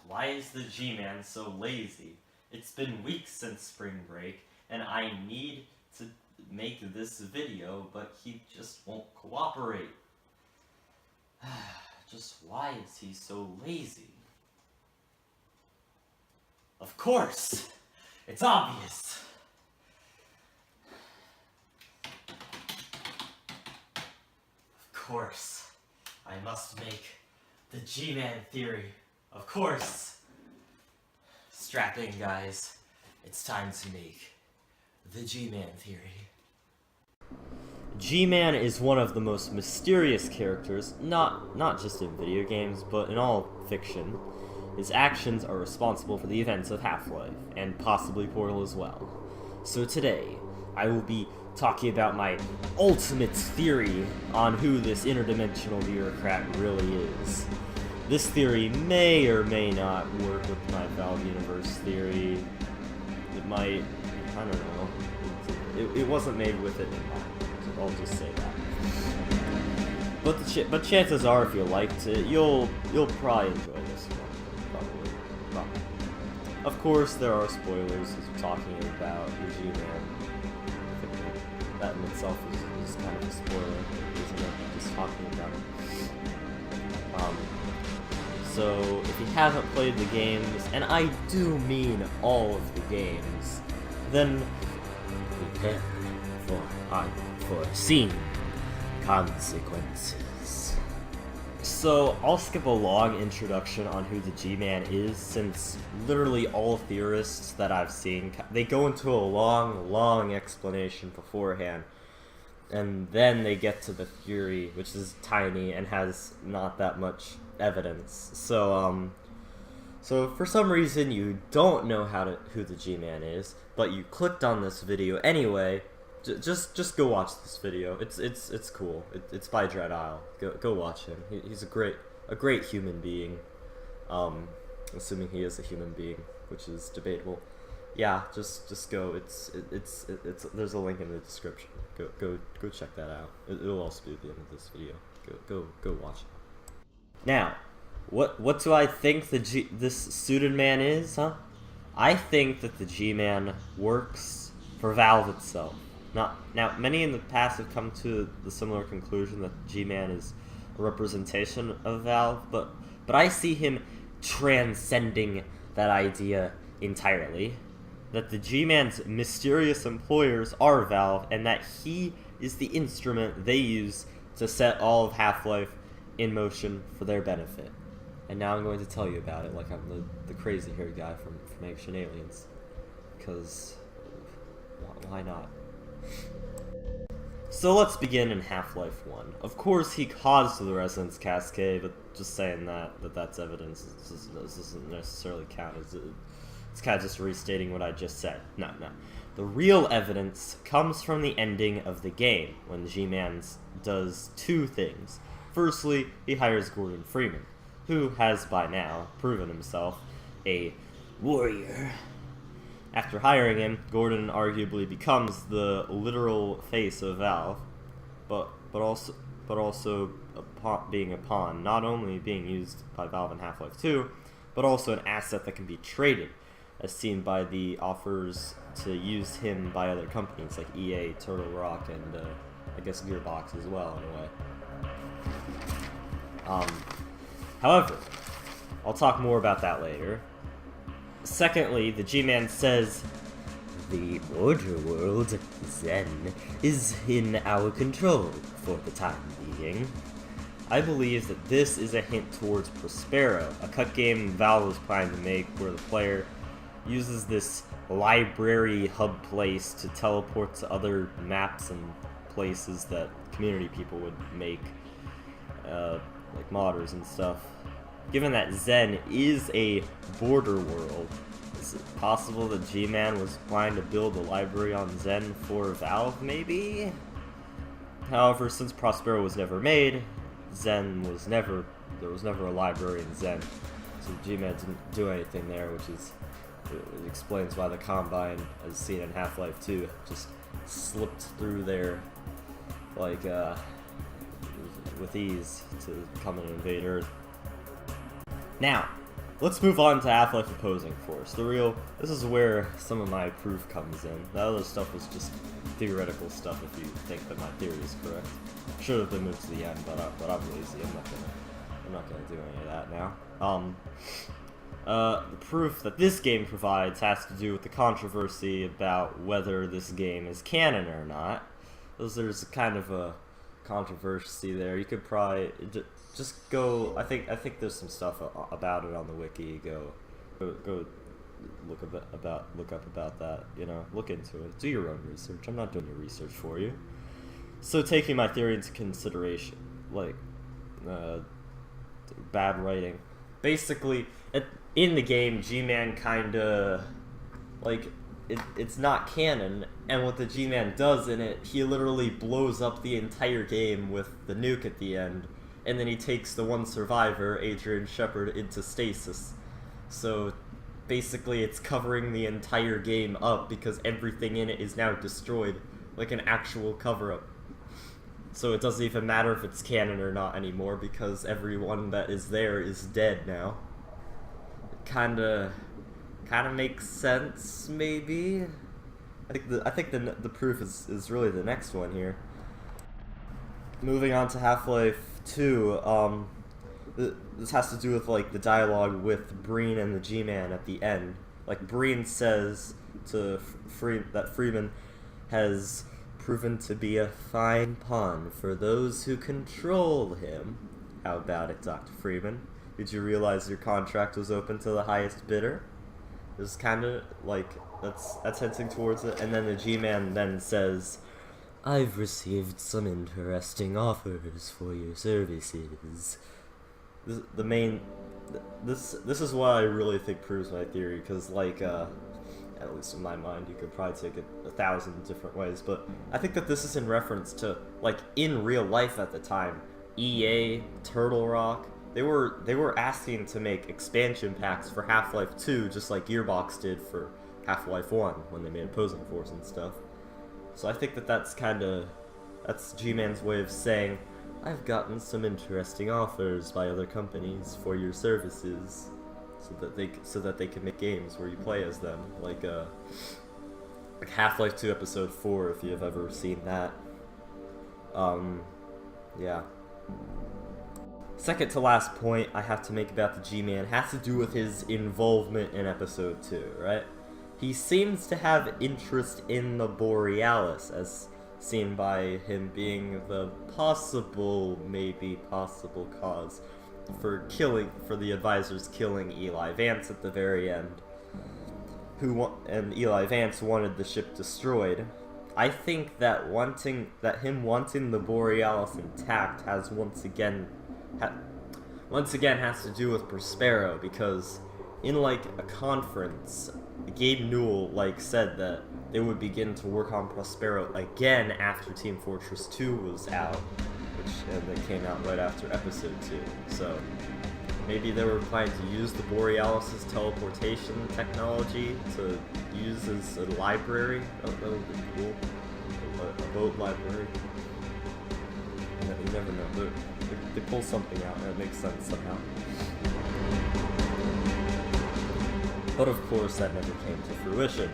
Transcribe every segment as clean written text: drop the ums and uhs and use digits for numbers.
Why is the G-Man so lazy? It's been weeks since spring break, and I need to make this video, but he just won't cooperate. Just why is he so lazy? Of course! It's obvious! Of course, I must make the G-Man theory. Of course! Strap in, guys. It's time to make the G-Man theory. G-Man is one of the most mysterious characters, not just in video games, but in all fiction. His actions are responsible for the events of Half-Life, and possibly Portal as well. So today, I will be talking about my ultimate theory on who this interdimensional bureaucrat really is. This theory may or may not work with my Valve Universe theory. It might, I don't know. It wasn't made with it in mind. I'll just say that. But chances are, if you liked it, you'll probably enjoy this one. Probably. Of course, there are spoilers as we're talking about the G-Man. I think that in itself is kind of a spoiler, isn't it? Just talking about it. So if you haven't played the games, and I do mean all of the games, then prepare for unforeseen consequences. So I'll skip a long introduction on who the G-Man is, since literally all theorists that I've seen, they go into a long explanation beforehand, and then they get to the theory, which is tiny and has not that much evidence. So for some reason you don't know who the G-Man is, but you clicked on this video anyway. Just go watch this video. It's cool. It's by Dredile. Go watch him. He's a great human being. Assuming he is a human being, which is debatable. Yeah, just go. It's there's a link in the description. Go check that out. It'll also be at the end of this video. Go watch it. Now, what do I think this suited man is, huh? I think that the G-Man works for Valve itself. Now, many in the past have come to the similar conclusion that G-Man is a representation of Valve, but I see him transcending that idea entirely. That the G-Man's mysterious employers are Valve, and that he is the instrument they use to set all of Half-Life in motion for their benefit. And now I'm going to tell you about it like I'm the crazy-haired guy from Ancient Aliens. Because, why not? So let's begin in Half-Life 1. Of course, he caused the resonance cascade, but just saying that's evidence doesn't necessarily count. It's kind of just restating what I just said. No. The real evidence comes from the ending of the game, when G-Man does two things. Firstly, he hires Gordon Freeman, who has by now proven himself a warrior. After hiring him, Gordon arguably becomes the literal face of Valve, but also being a pawn, not only being used by Valve in Half-Life 2, but also an asset that can be traded, as seen by the offers to use him by other companies like EA, Turtle Rock, and I guess Gearbox as well, in a way. However, I'll talk more about that later. Secondly, the G-Man says, "The border world, Zen, is in our control for the time being." I believe that this is a hint towards Prospero, a cut game Valve was planning to make where the player uses this library hub place to teleport to other maps and places that community people would make, like modders and stuff. Given that Zen is a border world, is it possible that G-Man was planning to build a library on Zen for Valve, maybe? However, since Prospero was never made, there was never a library in Zen, so G-Man didn't do anything there, which it explains why the Combine, as seen in Half-Life 2, just slipped through there, like, with ease to come and invade Earth. Now, let's move on to Half-Life Opposing Force. This is where some of my proof comes in. The other stuff was just theoretical stuff if you think that my theory is correct. Should have been moved to the end, but I'm lazy. I'm not gonna do any of that now. The proof that this game provides has to do with the controversy about whether this game is canon or not. There's kind of a controversy there. You could probably just go. I think there's some stuff about it on the wiki. Go look up about that. You know, look into it. Do your own research. I'm not doing your research for you. So taking my theory into consideration, like bad writing, basically in the game, G-Man kinda like it's not canon, and what the G-Man does in it, he literally blows up the entire game with the nuke at the end, and then he takes the one survivor, Adrian Shepard, into stasis. So basically it's covering the entire game up because everything in it is now destroyed, like an actual cover-up. So it doesn't even matter if it's canon or not anymore because everyone that is there is dead now. Kinda makes sense, maybe. I think the proof is really the next one here. Moving on to Half-Life 2, this has to do with like the dialogue with Breen and the G-Man at the end. Like Breen says to that Freeman has proven to be a fine pawn for those who control him. How about it, Dr. Freeman? Did you realize your contract was open to the highest bidder? It's kind of like that's hinting towards it. And then the G-Man then says, "I've received some interesting offers for your services." This is what I really think proves my theory, because like at least in my mind, you could probably take it 1,000 different ways, but I think that this is in reference to like in real life at the time, EA, Turtle Rock. They were asking to make expansion packs for Half-Life 2, just like Gearbox did for Half-Life 1 when they made Opposing Force and stuff. So I think that that's G-Man's way of saying, I've gotten some interesting offers by other companies for your services, so that they can make games where you play as them, like Half-Life 2 Episode 4, if you've ever seen that. Yeah. Second to last point I have to make about the G-Man has to do with his involvement in Episode 2, right? He seems to have interest in the Borealis, as seen by him being the possible cause for the advisors killing Eli Vance at the very end. And Eli Vance wanted the ship destroyed. I think that him wanting the Borealis intact has once again has to do with Prospero, because in like a conference, Gabe Newell said that they would begin to work on Prospero again after Team Fortress 2 was out, and that came out right after Episode 2. So maybe they were planning to use the Borealis' teleportation technology to use as a library. That would be cool. A boat library. You never know. They pull something out and it makes sense somehow. But of course, that never came to fruition.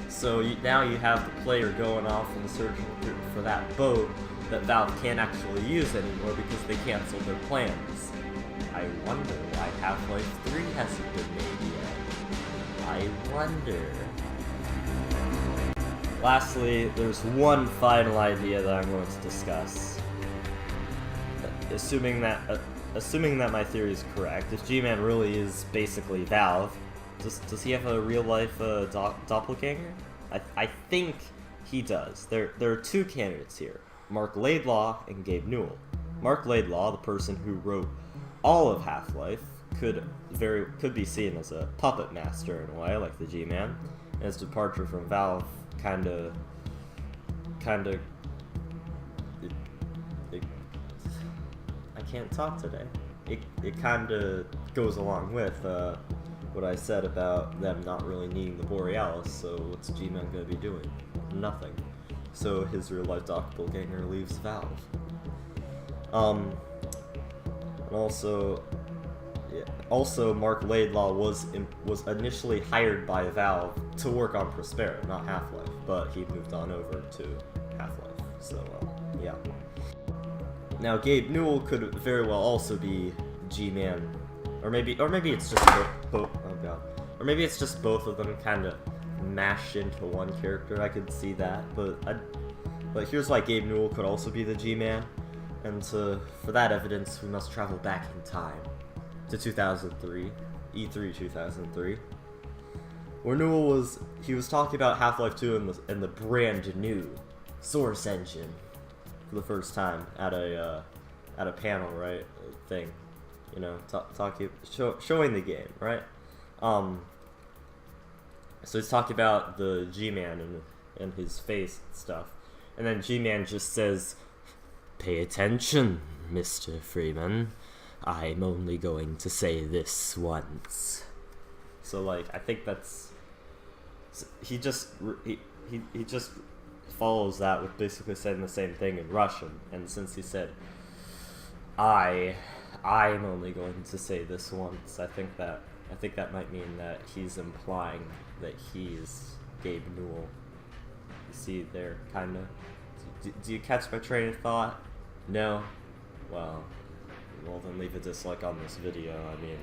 So now you have the player going off and searching for that boat that Valve can't actually use anymore because they canceled their plans. I wonder why Half-Life 3 hasn't been made yet. I wonder. Lastly, there's one final idea that I'm going to discuss. Assuming that my theory is correct, if G-Man really is basically Valve, does he have a real-life doppelganger? I think he does. There are two candidates here, Mark Laidlaw and Gabe Newell. Mark Laidlaw, the person who wrote all of Half-Life, could be seen as a puppet master in a way, like the G-Man, and his departure from Valve kinda I can't talk today. It kinda goes along with what I said about them not really needing the Borealis, so what's G-Man gonna be doing? Nothing. So his real-life doppelganger leaves Valve. And also, also Mark Laidlaw was initially hired by Valve to work on Prospero, not Half-Life, but he moved on over to Half-Life. So yeah. Now Gabe Newell could very well also be G-Man, or maybe it's just both. Oh god, or maybe it's just both of them kind of mashed into one character. I could see that, but here's why Gabe Newell could also be the G-Man, and for that evidence, we must travel back in time to 2003, E3 2003, where Newell was talking about Half-Life 2 and the brand new Source engine for the first time at a panel, right, thing, you know, showing the game, right? So he's talking about the G-Man and his face and stuff, and then G-Man just says, "Pay attention, Mr. Freeman. I'm only going to say this once." So like, I think that's he just follows that with basically saying the same thing in Russian, and since he said I'm only going to say this once, I think that might mean that he's implying that he's Gabe Newell. You see there, kinda. Do you catch my train of thought? No? Well then leave a dislike on this video. I mean,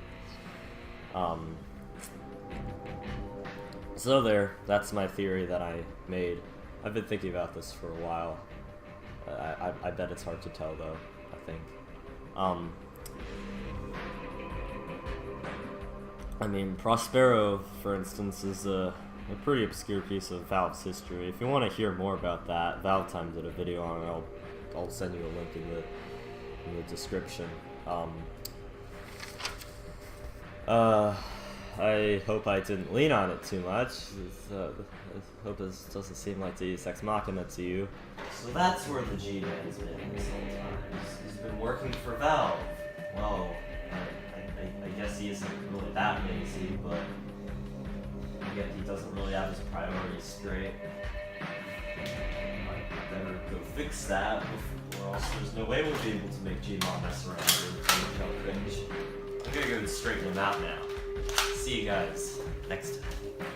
so there, that's my theory that I made. I've been thinking about this for a while. I bet it's hard to tell though, I think. I mean, Prospero, for instance, is a pretty obscure piece of Valve's history. If you want to hear more about that, ValveTime did a video on it. I'll send you a link in the description. I hope I didn't lean on it too much. I hope this doesn't seem like Deus Ex Machina to you. So that's where the G-Man's been this whole time. He's been working for Valve. Well, I guess he isn't really that lazy, but yet he doesn't really have his priorities straight. Might better go fix that, or else there's no way we'll be able to make Gmon mess around with cringe. I'm gonna go straighten him out now. See you guys next time.